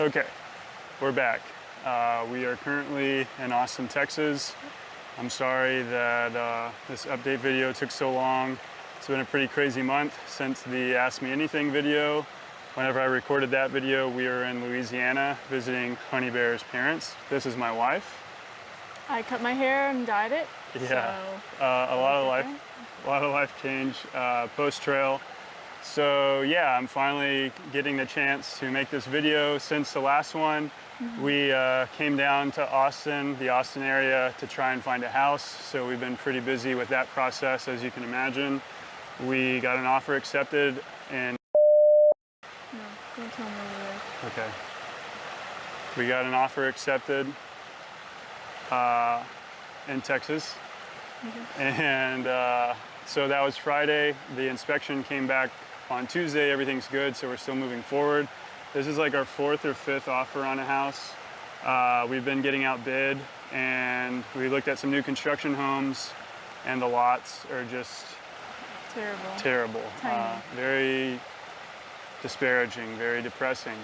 Okay, we're back. We are currently in Austin, Texas. I'm sorry that this update video took so long. It's been a pretty crazy month since the Ask Me Anything video. Whenever I recorded that video, we were in Louisiana visiting Honey Bear's parents. This is my wife. I cut my hair and dyed it. Yeah, So a lot of life change post-trail. So yeah, I'm finally getting the chance to make this video. Since the last one, we came down to Austin, the Austin area, to try and find a house. So we've been pretty busy with that process, as you can imagine. We got an offer accepted and no, don't tell me where. okay. We got an offer accepted in Texas. And so that was Friday. The inspection came back on Tuesday. Everything's good, so we're still moving forward. This is like our fourth or fifth offer on a house. We've been getting outbid, and we looked at some new construction homes, and the lots are just terrible. Tiny. Very disparaging, very depressing.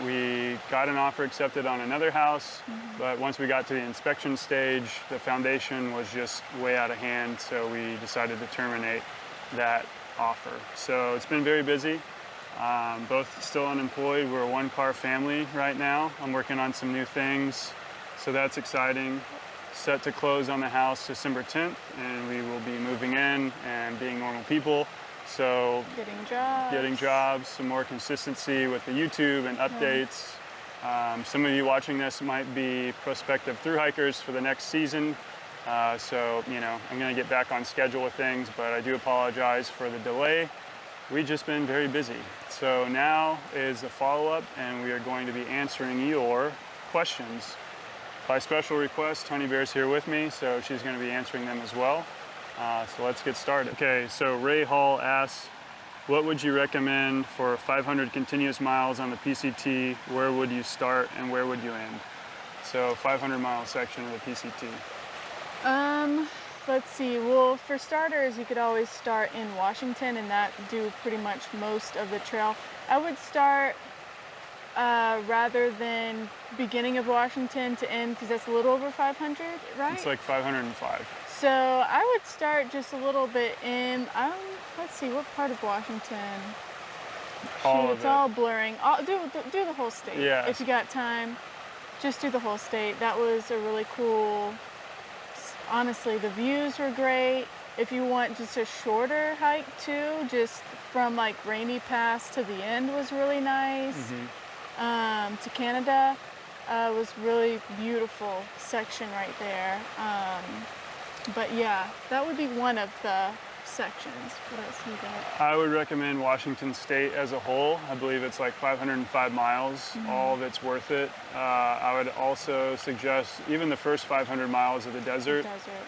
We got an offer accepted on another house, but once we got to the inspection stage, the foundation was just way out of hand, so we decided to terminate that offer. So it's been very busy. Both still unemployed. We're a one-car family right now. I'm working on some new things, so that's exciting. Set to close on the house December 10th, and we will be moving in and being normal people. So getting jobs, some more consistency with the YouTube and updates. Some of you watching this might be prospective thru hikers for the next season. So, you know, I'm gonna get back on schedule with things, but I do apologize for the delay. We've just been very busy. So now is the follow-up, and we are going to be answering your questions. By special request, Honey Bear's here with me, so she's gonna be answering them as well. So let's get started. Okay, so Ray Hall asks, what would you recommend for 500 continuous miles on the PCT? Where would you start and where would you end? So 500-mile section of the PCT. Let's see. Well, for starters, you could always start in Washington and that do pretty much most of the trail. I would start rather than beginning of Washington to end, because that's a little over 500, right? It's like 505. So I would start just a little bit in, let's see, what part of Washington? All of It's it. all blurring. Do the whole state. Yeah. If you got time, just do the whole state. That was a really cool, honestly, the views were great. If you want just a shorter hike too, just from like Rainy Pass to the end was really nice. To Canada was really beautiful section right there. But yeah, that would be one of the sections. What else you got? I would recommend Washington State as a whole. I believe it's like 505 miles. All of it's worth it. I would also suggest even the first 500 miles of the desert.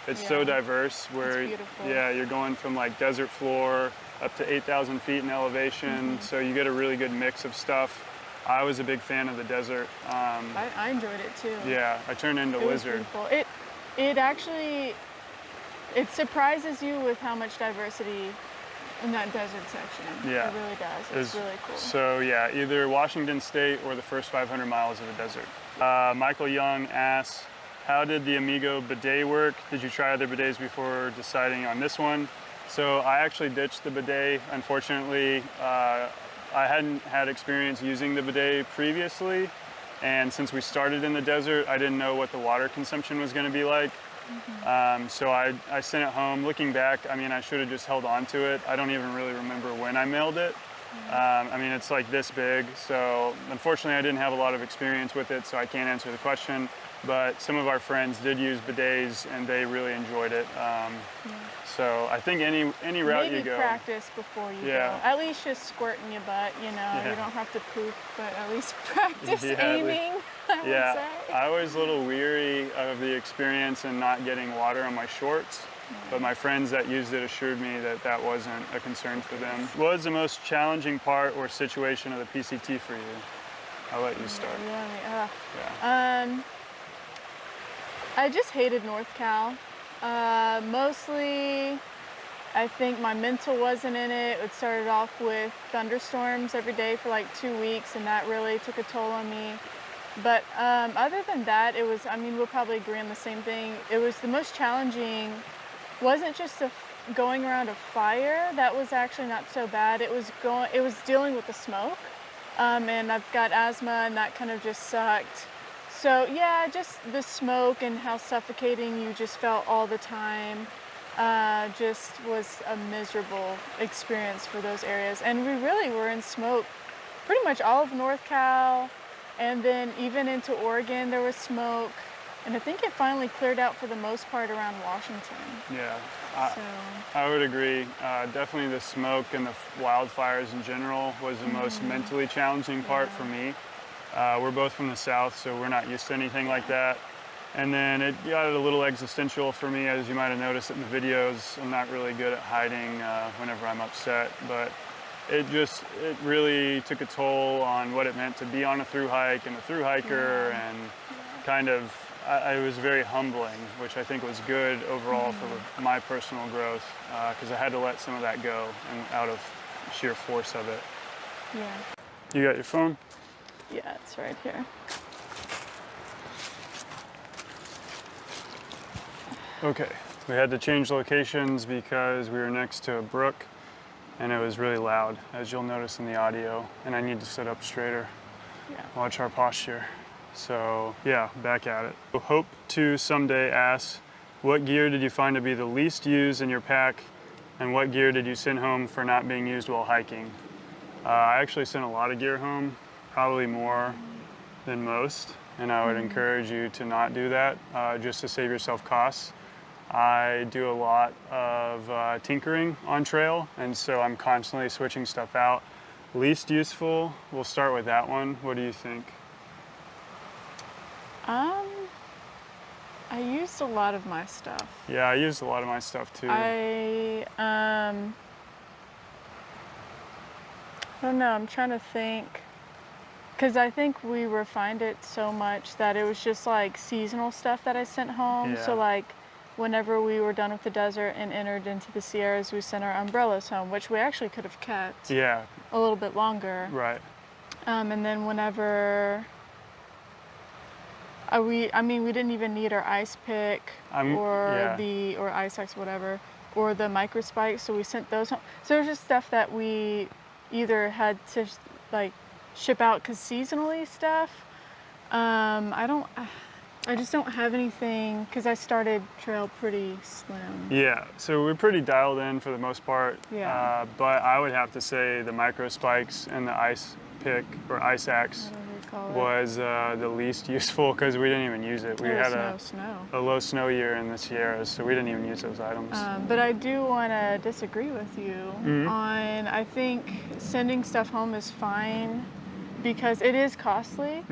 It's so diverse where, it's beautiful. Yeah, you're going from like desert floor up to 8,000 feet in elevation. So you get a really good mix of stuff. I was a big fan of the desert. I enjoyed it too. Yeah, I turned into It was lizard. beautiful. It actually, it surprises you with how much diversity in that desert section. Yeah. It really does. It's really cool. So yeah, either Washington State or the first 500 miles of the desert. Michael Young asks, how did the Amigo bidet work? Did you try other bidets before deciding on this one? So I actually ditched the bidet. Unfortunately, I hadn't had experience using the bidet previously. And since we started in the desert, I didn't know what the water consumption was going to be like. So I sent it home. Looking back, I mean, I should have just held on to it. I don't even really remember when I mailed it. I mean, it's like this big. So unfortunately, I didn't have a lot of experience with it, so I can't answer the question. But some of our friends did use bidets, and they really enjoyed it. So I think any route Maybe you go. practice before you go. At least just squirt in your butt, you know. You don't have to poop, but at least practice aiming, I would say. I was a little weary of the experience and not getting water on my shorts. But my friends that used it assured me that that wasn't a concern for them. What was the most challenging part or situation of the PCT for you? I'll let you start. I just hated North Cal. Mostly I think my mental wasn't in it. It started off with thunderstorms every day for like 2 weeks, and that really took a toll on me. But other than that, it was, I mean, we'll probably agree on the same thing. It was the most challenging, wasn't just going around a fire. That was actually not so bad. It was dealing with the smoke. And I've got asthma, and that kind of just sucked. So yeah, just the smoke and how suffocating you just felt all the time. Just was a miserable experience for those areas. And we really were in smoke pretty much all of North Cal, and then even into Oregon there was smoke. And I think it finally cleared out for the most part around Washington. Yeah, So I would agree. Definitely the smoke and the wildfires in general was the most mentally challenging part for me. We're both from the South, so we're not used to anything like that. And then it got a little existential for me, as you might have noticed in the videos. I'm not really good at hiding whenever I'm upset, but it really took a toll on what it meant to be on a through hike and a through hiker, and kind of, it was very humbling, which I think was good overall for my personal growth, because I had to let some of that go and out of sheer force of it. yeah, You got your phone? yeah, it's right here. Okay, we had to change locations because we were next to a brook and it was really loud, as you'll notice in the audio, and I need to sit up straighter. Yeah. Watch our posture. So yeah, back at it. Hope to someday asks, what gear did you find to be the least used in your pack, and what gear did you send home for not being used while hiking? I actually sent a lot of gear home, probably more than most, and I would encourage you to not do that, just to save yourself costs. I do a lot of tinkering on trail, and so I'm constantly switching stuff out. Least useful, we'll start with that one. What do you think? I used a lot of my stuff. Yeah, I used a lot of my stuff too. I don't know, I'm trying to think. Because I think we refined it so much that it was just like seasonal stuff that I sent home. Yeah. So like whenever we were done with the desert and entered into the Sierras, we sent our umbrellas home, which we actually could have kept Yeah, a little bit longer. right. And then whenever we didn't even need our ice pick or ice axe, whatever, or the micro spikes. So we sent those home. So there's just stuff that we either had to like ship out because seasonally stuff. I just don't have anything because I started trail pretty slim. Yeah, so we're pretty dialed in for the most part. Yeah. But I would have to say the micro spikes and the ice pick or ice axe Whatever you call it. was the least useful because we didn't even use it. We There was had no snow. a low snow year in the Sierras, so we didn't even use those items. But I do want to disagree with you on, I think sending stuff home is fine because it is costly.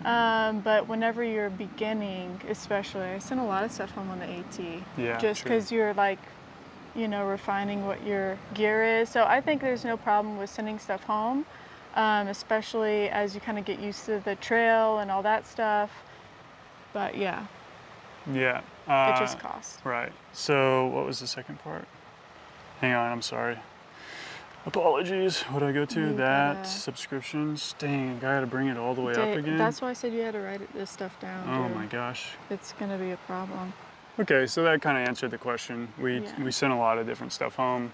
But whenever you're beginning, especially, I sent a lot of stuff home on the AT. Yeah, Just true. because you're like, refining what your gear is. So I think there's no problem with sending stuff home, especially as you kind of get used to the trail and all that stuff. But yeah, Yeah. it just costs. Right. So what was the second part? Hang on, I'm sorry. Apologies. What do I go to? You That, gotta- subscriptions. Dang, I gotta bring it all the way up again. That's why I said you had to write this stuff down. Oh Drew. my gosh. It's gonna be a problem. Okay, so that kind of answered the question. We Yeah. sent a lot of different stuff home,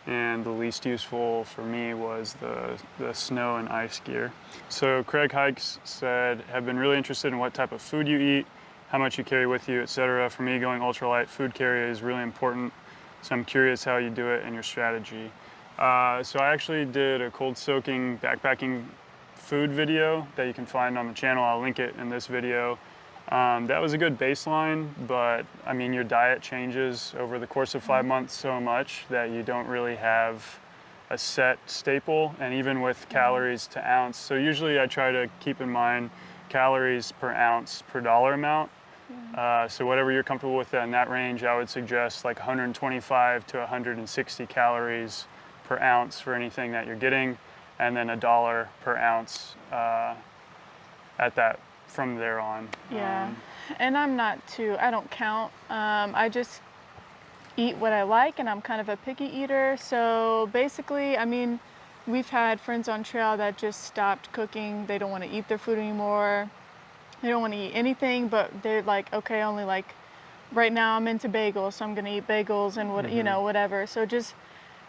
and the least useful for me was the snow and ice gear. So Craig Hikes said, have been really interested in what type of food you eat, how much you carry with you, etc. For me, going ultralight, food carry is really important. So I'm curious how you do it and your strategy. So I actually did a cold soaking backpacking food video that you can find on the channel. I'll link it in this video. That was a good baseline, but I mean, your diet changes over the course of 5 months so much that you don't really have a set staple, and even with calories to ounce. So usually I try to keep in mind calories per ounce per dollar amount. So whatever you're comfortable with in that range, I would suggest like 125 to 160 calories per ounce for anything that you're getting, and then $1 per ounce at that from there on. Yeah, and I'm not I don't count. I just eat what I like, and I'm kind of a picky eater. So basically, I mean, we've had friends on trail that just stopped cooking. They don't want to eat their food anymore. They don't want to eat anything, but they're like, okay, only like right now I'm into bagels, so I'm gonna eat bagels and what you know, whatever. So just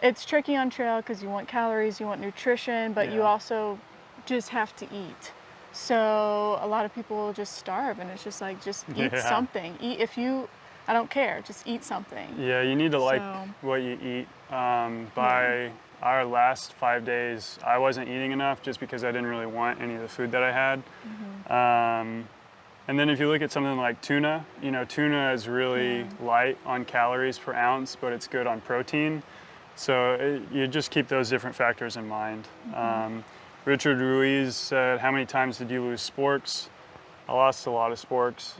it's tricky on trail because you want calories, you want nutrition, but you Yeah. also just have to eat. So a lot of people will just starve, and it's just like just eat Yeah. something. Eat if you, I don't care, just eat something. Yeah, you need to like So what you eat. yeah. By our last 5 days, I wasn't eating enough just because I didn't really want any of the food that I had. And then if you look at something like tuna, you know, tuna is really Yeah. light on calories per ounce, but it's good on protein. So you just keep those different factors in mind. Richard Ruiz said, "How many times did you lose sporks?" I lost a lot of sporks,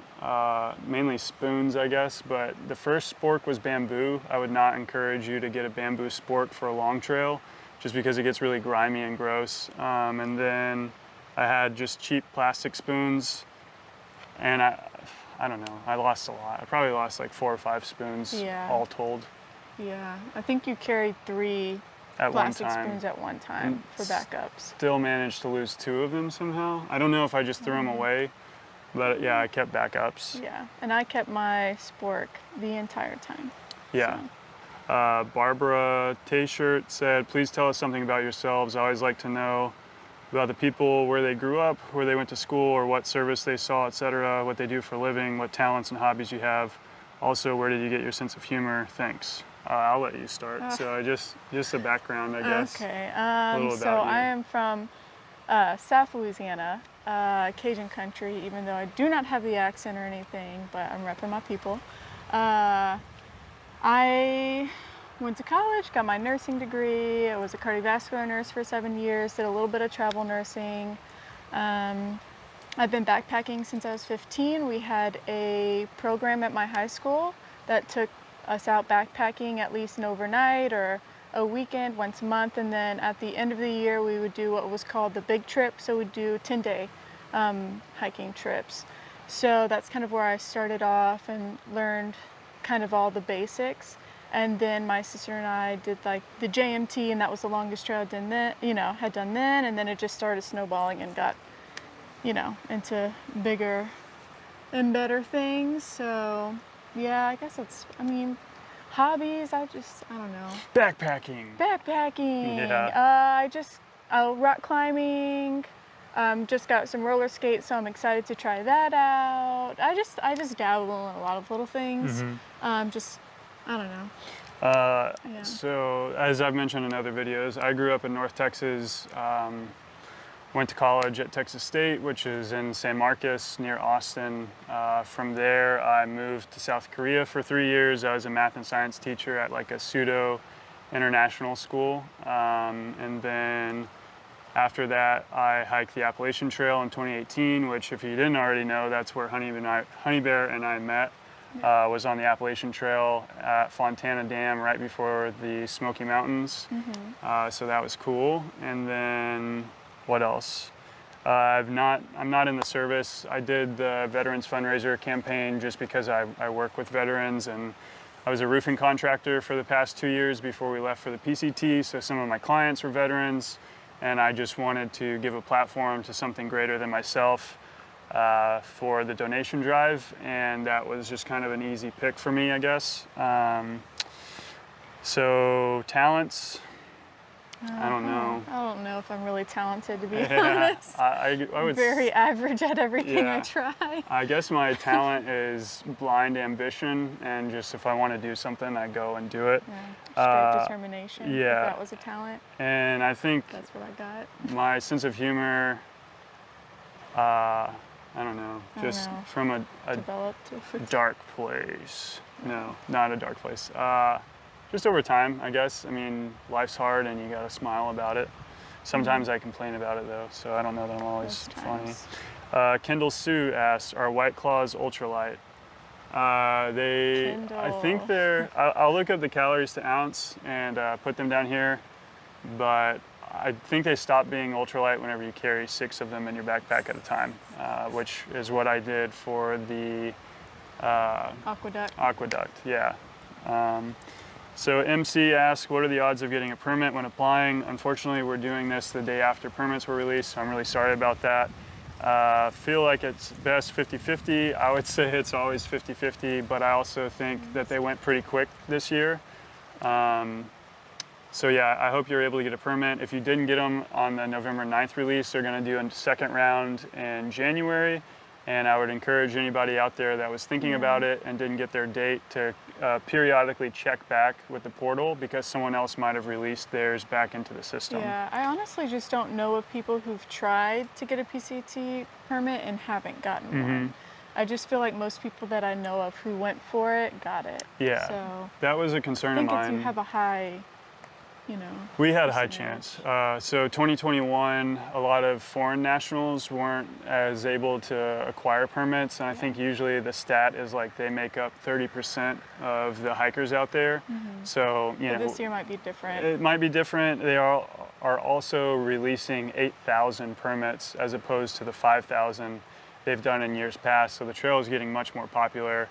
mainly spoons, I guess. But the first spork was bamboo. I would not encourage you to get a bamboo spork for a long trail, just because it gets really grimy and gross. And then I had just cheap plastic spoons, and I don't know. I lost a lot. I probably lost like 4 or 5 spoons Yeah. all told Yeah, I think you carried 3 at one plastic time. spoons at one time for backups. Still managed to lose 2 of them somehow. I don't know if I just threw them away, but yeah, I kept backups. Yeah, and I kept my spork the entire time. Yeah. Barbara T-shirt said, "Please tell us something about yourselves. I always like to know about the people, where they grew up, where they went to school, or what service they saw, etc., what they do for a living, what talents and hobbies you have. Also, where did you get your sense of humor? Thanks." I'll let you start. So I just the background, I guess. Okay, little so about you. I am from South Louisiana, Cajun country, even though I do not have the accent or anything, but I'm repping my people. I went to college, got my nursing degree. I was a cardiovascular nurse for 7 years, did a little bit of travel nursing. I've been backpacking since I was 15. We had a program at my high school that took us out backpacking at least an overnight or a weekend once a month, and then at the end of the year we would do what was called the big trip. So we'd do 10-day hiking trips. So that's kind of where I started off and learned kind of all the basics. And then my sister and I did like the JMT, and that was the longest trail I'd done then, had done then, and then it just started snowballing and got, into bigger and better things. So yeah, I guess hobbies, I don't know. Backpacking. Backpacking. Yeah. Rock climbing. Just got some roller skates, so I'm excited to try that out. I just dabble in a lot of little things. I don't know. Yeah. So, as I've mentioned in other videos, I grew up in North Texas. Went to college at Texas State, which is in San Marcos near Austin. From there, I moved to South Korea for 3 years. I was a math and science teacher at like a pseudo international school. And then after that, I hiked the Appalachian Trail in 2018, which, if you didn't already know, that's where Honey Bear and I met. Was on the Appalachian Trail at Fontana Dam right before the Smoky Mountains. So that was cool. And then what else? I'm not in the service. I did the Veterans Fundraiser campaign just because I work with veterans, and I was a roofing contractor for the past 2 years before we left for the PCT. So some of my clients were veterans, and I just wanted to give a platform to something greater than myself for the donation drive, and that was just kind of an easy pick for me, I guess. So talents, I don't know. I don't know if I'm really talented, to be Yeah, honest. I would Very average at everything I Yeah. try. I guess my talent is blind ambition, and just if I want to do something, I go and do it. Yeah, straight determination. yeah. If that was a talent, And I think that's what I got. my sense of humor, I don't know, I don't just know. from a Developed. dark place. No, not a dark place. Just over time, I guess. I mean, life's hard and you gotta smile about it. Sometimes I complain about it though, so I don't know that I'm always Most funny. times. Kendall Sue asked, "Are White Claws ultralight?" I think Kendall. they're, I'll look up the calories to ounce and put them down here, but I think they stop being ultralight whenever you carry 6 of them in your backpack at a time, which is what I did for the Aqueduct. Aqueduct, yeah. So MC asks, what are the odds of getting a permit when applying? Unfortunately, we're doing this the day after permits were released, so I'm really sorry about that. Feel like it's best 50-50. I would say it's always 50-50, but I also think that they went pretty quick this year. So yeah, I hope you're able to get a permit. If you didn't get them on the November 9th release, they're gonna do a second round in January. And I would encourage anybody out there that was thinking about it and didn't get their date to periodically check back with the portal, because someone else might have released theirs back into the system. Yeah, I honestly just don't know of people who've tried to get a PCT permit and haven't gotten one. I just feel like most people that I know of who went for it got it. Yeah, So that was a I concern of think mine. you have a high, We had a high percentage. chance. So 2021, a lot of foreign nationals weren't as able to acquire permits, and I think usually the stat is like they make up 30% of the hikers out there. So But this year might be different. it might be different. They are also releasing 8,000 permits as opposed to the 5,000 they've done in years past. So the trail is getting much more popular.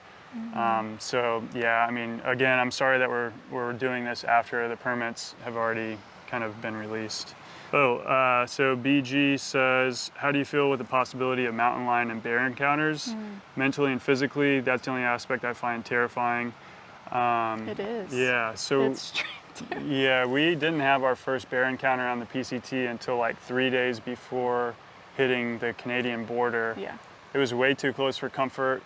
So yeah, I mean, again, I'm sorry that we're doing this after the permits have already kind of been released. So BG says, how do you feel with the possibility of mountain lion and bear encounters? Mentally and physically, that's the only aspect I find terrifying. It is. Yeah, so It's yeah, we didn't have our first bear encounter on the PCT until like 3 days before hitting the Canadian border. yeah. It was way too close for comfort.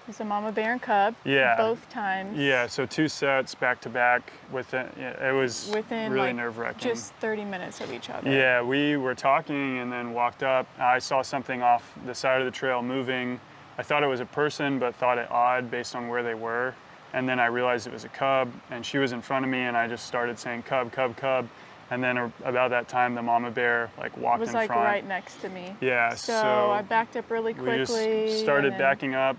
It's a mama bear and cub. Yeah. Both times. Yeah, so 2 sets back to back within, yeah, it was Within really like nerve-wracking. just 30 minutes of each other. Yeah, we were talking and then walked up. I saw something off the side of the trail moving. I thought it was a person, but thought it odd based on where they were. And then I realized it was a cub, and she was in front of me, and I just started saying cub, cub, cub. And then about that time, the mama bear like walked It was in like front. right next to me. Yeah, So I backed up really we quickly. just started and then- backing up.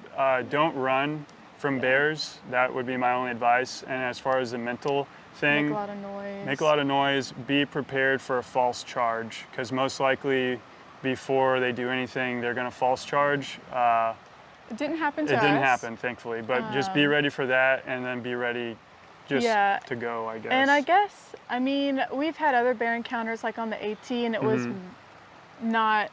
Don't run from bears. That would be my only advice. And as far as the mental thing, Make a lot of noise. make a lot of noise. Be prepared for a false charge, because most likely before they do anything, they're going to false charge. It didn't happen to It us. didn't happen, thankfully. But just be ready for that, and then be ready just Yeah. to go, I guess. And I guess, I mean, we've had other bear encounters like on the AT, and it was not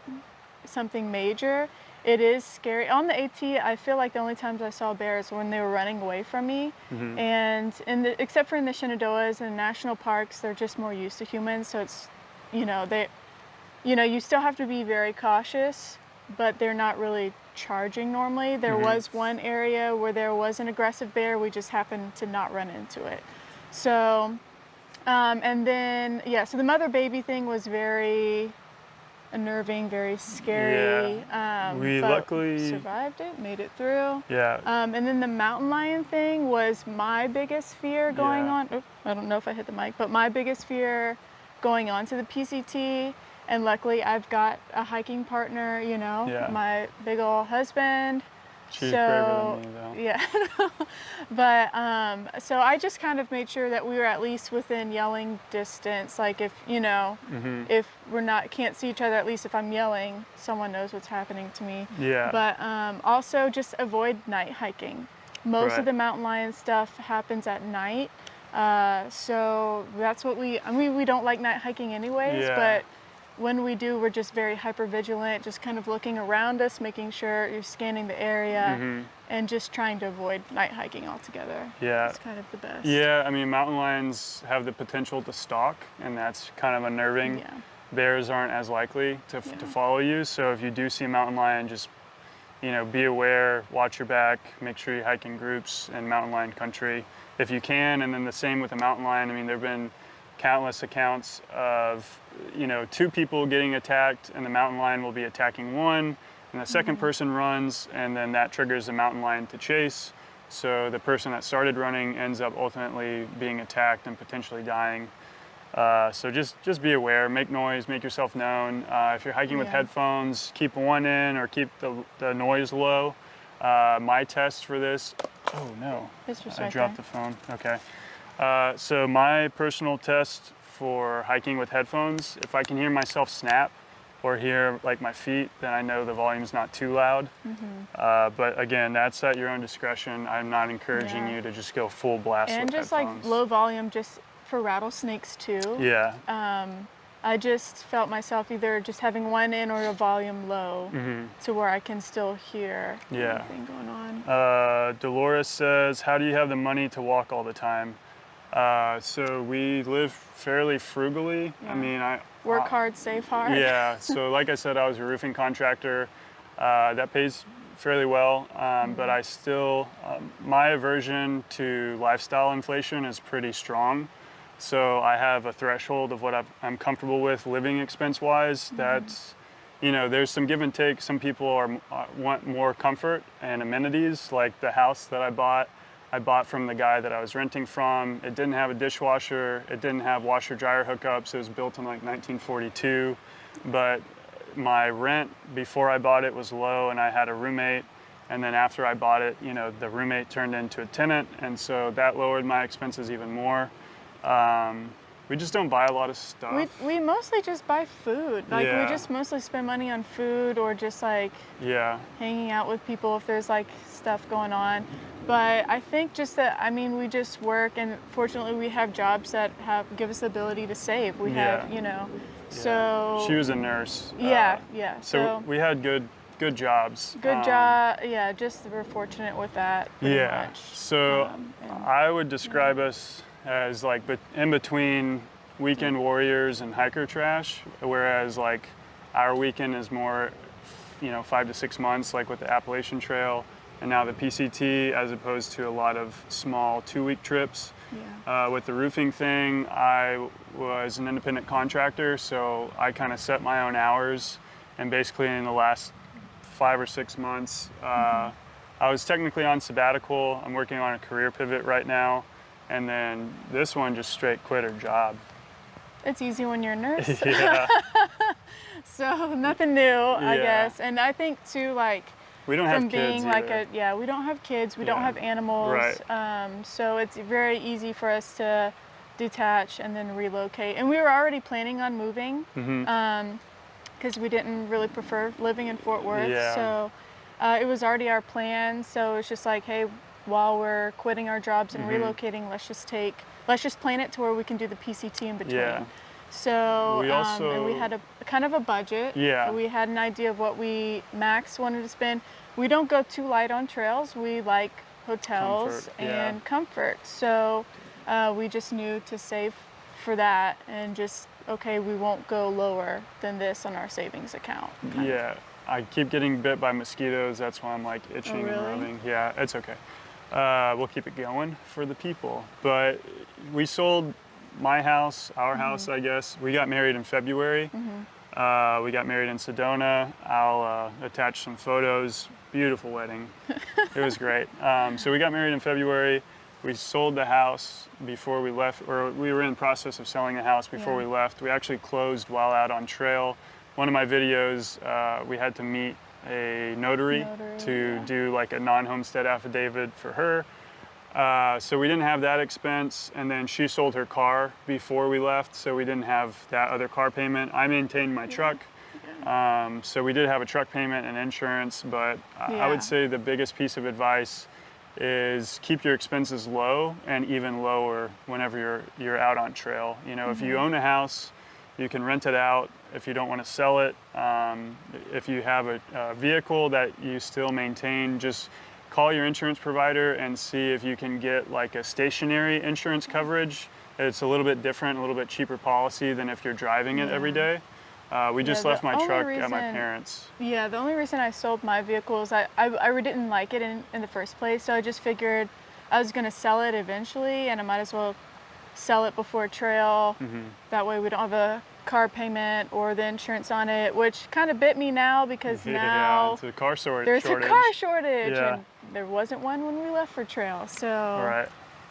something major. It is scary. On the AT, I feel like the only times I saw bears were when they were running away from me. And except for in the Shenandoahs and national parks, they're just more used to humans. So it's, you still have to be very cautious, but they're not really charging normally. There was one area where there was an aggressive bear. We just happened to not run into it. So, and then, yeah, so the mother-baby thing was very unnerving, very scary. We but luckily survived it, made it through. Yeah. And then the mountain lion thing was my biggest fear going Yeah. on. Oop, I don't know if I hit the mic, but my biggest fear going on to the PCT. And luckily, I've got a hiking partner, Yeah. my big old husband. She's so, braver than me, though. Yeah. But so I just kind of made sure that we were at least within yelling distance. Like if if we're can't see each other, at least if I'm yelling, someone knows what's happening to me. Yeah. But also just avoid night hiking. Most Right. of the mountain lion stuff happens at night. So that's what we don't like night hiking anyways, Yeah. but when we do, we're just very hyper vigilant, just kind of looking around us, making sure you're scanning the area and just trying to avoid night hiking altogether. Yeah. It's kind of the best. Yeah, I mean, mountain lions have the potential to stalk, and that's kind of unnerving. Yeah. Bears aren't as likely to follow you, so if you do see a mountain lion, just be aware, watch your back, make sure you hike in groups in mountain lion country if you can. And then the same with a mountain lion. I mean, there have been countless accounts of 2 people getting attacked, and the mountain lion will be attacking one, and the second person runs, and then that triggers the mountain lion to chase. So the person that started running ends up ultimately being attacked and potentially dying. So just be aware, make noise, make yourself known. If you're hiking with Yeah. headphones, keep one in or keep the noise low. My test for this, oh no, It's just I right dropped there. the phone, okay. So my personal test for hiking with headphones, if I can hear myself snap, or hear like my feet, then I know the volume's not too loud. But again, that's at your own discretion. I'm not encouraging Yeah. you to just go full blast And with just headphones. like low volume, just for rattlesnakes too. Yeah. I just felt myself either just having one in or a volume low to where I can still hear Yeah. anything going on. Dolores says, how do you have the money to walk all the time? So we live fairly frugally. I Yeah. mean, Work hard, save hard. Yeah, so like I said, I was a roofing contractor. That pays fairly well, but I still, my aversion to lifestyle inflation is pretty strong. So I have a threshold of what I'm comfortable with living expense-wise. That's, you know, there's some give and take. Some people want more comfort and amenities, like the house that I bought from the guy that I was renting from. It didn't have a dishwasher. It didn't have washer dryer hookups. It was built in like 1942. But my rent before I bought it was low, and I had a roommate. And then after I bought it, you know, the roommate turned into a tenant, and so that lowered my expenses even more. We just don't buy a lot of stuff. We mostly just buy food. Like we Yeah. just mostly spend money on food or just like Yeah, hanging out with people if there's like stuff going on. But I think just that, I mean, we just work, and fortunately we have jobs that give us the ability to save. We Yeah. have, you know, so she was a nurse. yeah. So we had good jobs. good job. Yeah, just we're fortunate with that. Pretty Yeah. much. So And- I would describe us as like in between weekend warriors and hiker trash, whereas like our weekend is more, you know, 5 to 6 months, like with the Appalachian Trail, and now the PCT, as opposed to a lot of small 2-week trips. Yeah. With the roofing thing, I was an independent contractor, so I kind of set my own hours, and basically in the last 5 or 6 months, I was technically on sabbatical. I'm working on a career pivot right now, and then this one just straight quit her job. It's easy when you're a nurse. Yeah, So nothing new, I Yeah. guess. And I think too, like we don't have from being kids like either. we don't have kids, we don't Yeah. have animals. Right. So it's very easy for us to detach and then relocate. And we were already planning on moving because we didn't really prefer living in Fort Worth. Yeah. So it was already our plan. So it's just like, hey, while we're quitting our jobs and relocating, let's just plan it to where we can do the PCT in between. Yeah. So We and we also- had a kind of a budget. Yeah. We had an idea of what we max wanted to spend. We don't go too light on trails. We like hotels Comfort, yeah. and comfort. So we just knew to save for that and just, okay, we won't go lower than this on our savings account. kind of. Yeah, I keep getting bit by mosquitoes. That's why I'm like itching really? and rubbing. Yeah, it's okay. We'll keep it going for the people. But we sold my house, our house, I guess. We got married in February. We got married in Sedona. I'll attach some photos. Beautiful wedding. It was great. So we got married in February. We sold the house before we left, or we were in the process of selling the house before Yeah. we left. We actually closed while out on trail. One of my videos, we had to meet a notary to yeah. do like a non-homestead affidavit for her. So we didn't have that expense, and then she sold her car before we left, so we didn't have that other car payment. I maintained my truck, so we did have a truck payment and insurance, but I Yeah. would say the biggest piece of advice is keep your expenses low and even lower whenever you're out on trail. You know, if you own a house, you can rent it out if you don't want to sell it. If you have a vehicle that you still maintain, just call your insurance provider and see if you can get like a stationary insurance coverage. It's a little bit different, a little bit cheaper policy than if you're driving it every day. We just the left my only truck at my reason- parents'. Yeah, the only reason I sold my vehicle is I didn't like it in the first place, so I just figured I was gonna sell it eventually, and I might as well sell it before trail. That way we don't have a car payment or the insurance on it, which kind of bit me now because Yeah, now it's a car there's shortage. a car shortage, Yeah. and there wasn't one when we left for trail, so Right.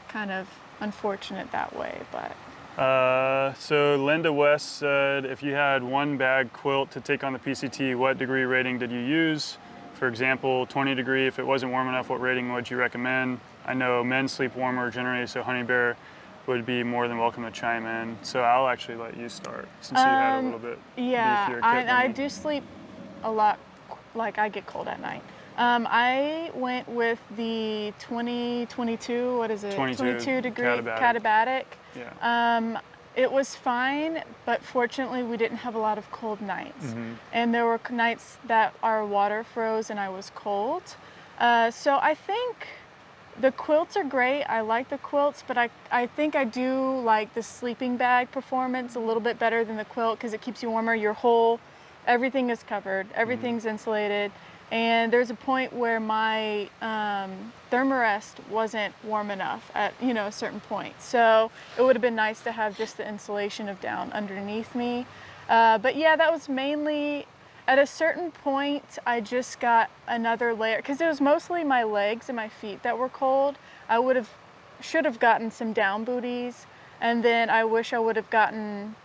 kind of unfortunate that way, but. So Linda West said, if you had one bag quilt to take on the PCT, what degree rating did you use? For example, 20 degree. If it wasn't warm enough, what rating would you recommend? I know men sleep warmer generally, so Honey Bear would be more than welcome to chime in. So I'll actually let you start since you had a little bit Yeah, beefier kit than I me. do sleep a lot, like I get cold at night. I went with the 2022, what is it? 22 degree Katabatic. Katabatic. Yeah. It was fine, but fortunately we didn't have a lot of cold nights. Mm-hmm. And there were nights that our water froze and I was cold. So I think the quilts are great. I like the quilts, but I think I do like the sleeping bag performance a little bit better than the quilt because it keeps you warmer. Everything is covered, everything's insulated. And there's a point where my Thermarest wasn't warm enough at, a certain point. So it would have been nice to have just the insulation of down underneath me. But yeah, that was mainly, at a certain point, I just got another layer, because it was mostly my legs and my feet that were cold. Should have gotten some down booties, and then I wish I would have gotten,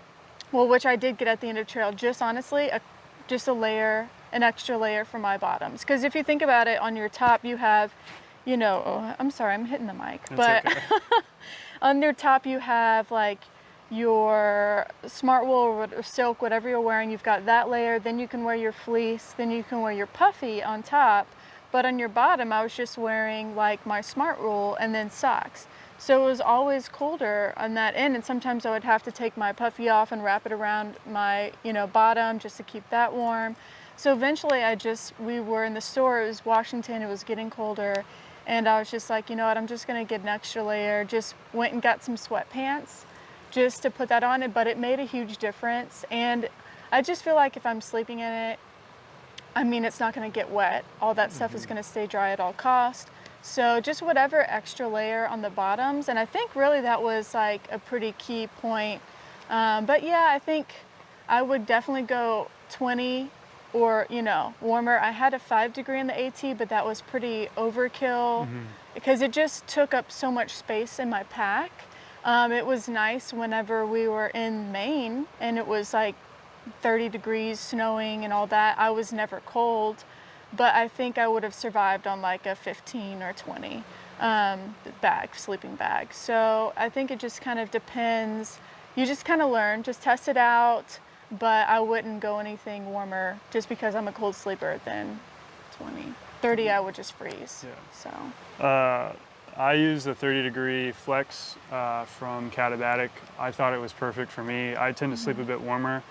well, which I did get at the end of the trail, just honestly, just a layer, an extra layer for my bottoms. Because if you think about it, on your top you have, oh, I'm sorry, I'm hitting the mic, That's but okay. on your top you have like your smart wool or silk, whatever you're wearing, you've got that layer, then you can wear your fleece, then you can wear your puffy on top. But on your bottom, I was just wearing like my smart wool and then socks. So it was always colder on that end, and sometimes I would have to take my puffy off and wrap it around my, bottom just to keep that warm. So eventually we were in the store, it was Washington, it was getting colder, and I was just like, you know what, I'm just gonna get an extra layer. Just went and got some sweatpants just to put that on it, but it made a huge difference. And I just feel like if I'm sleeping in it, it's not gonna get wet. All that stuff is gonna stay dry at all costs. So just whatever extra layer on the bottoms, and I think really that was like a pretty key point. But yeah, I think I would definitely go 20 or, warmer. I had a 5 degree in the AT, but that was pretty overkill because it just took up so much space in my pack. It was nice whenever we were in Maine and it was like 30 degrees, snowing and all that. I was never cold, but I think I would have survived on like a 15 or 20 sleeping bag. So I think it just kind of depends. You just kind of learn, just test it out, but I wouldn't go anything warmer just because I'm a cold sleeper than 20. 30, I would just freeze. Yeah. So. I use the 30-degree Flex from Katabatic. I thought it was perfect for me. I tend to sleep a bit warmer.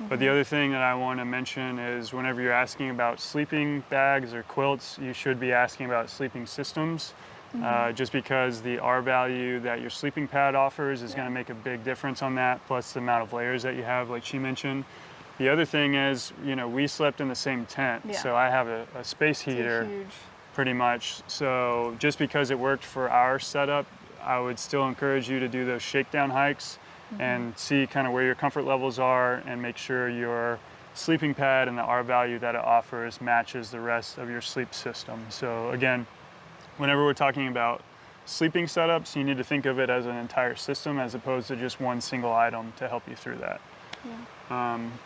But the other thing that I want to mention is whenever you're asking about sleeping bags or quilts, you should be asking about sleeping systems. Just because the R value that your sleeping pad offers is going to make a big difference on that, plus the amount of layers that you have, like she mentioned. The other thing is, we slept in the same tent, so I have a space heater. Huge. Pretty much. So just because it worked for our setup, I would still encourage you to do those shakedown hikes and see kind of where your comfort levels are and make sure your sleeping pad and the R value that it offers matches the rest of your sleep system. So again, whenever we're talking about sleeping setups, you need to think of it as an entire system as opposed to just one single item to help you through that.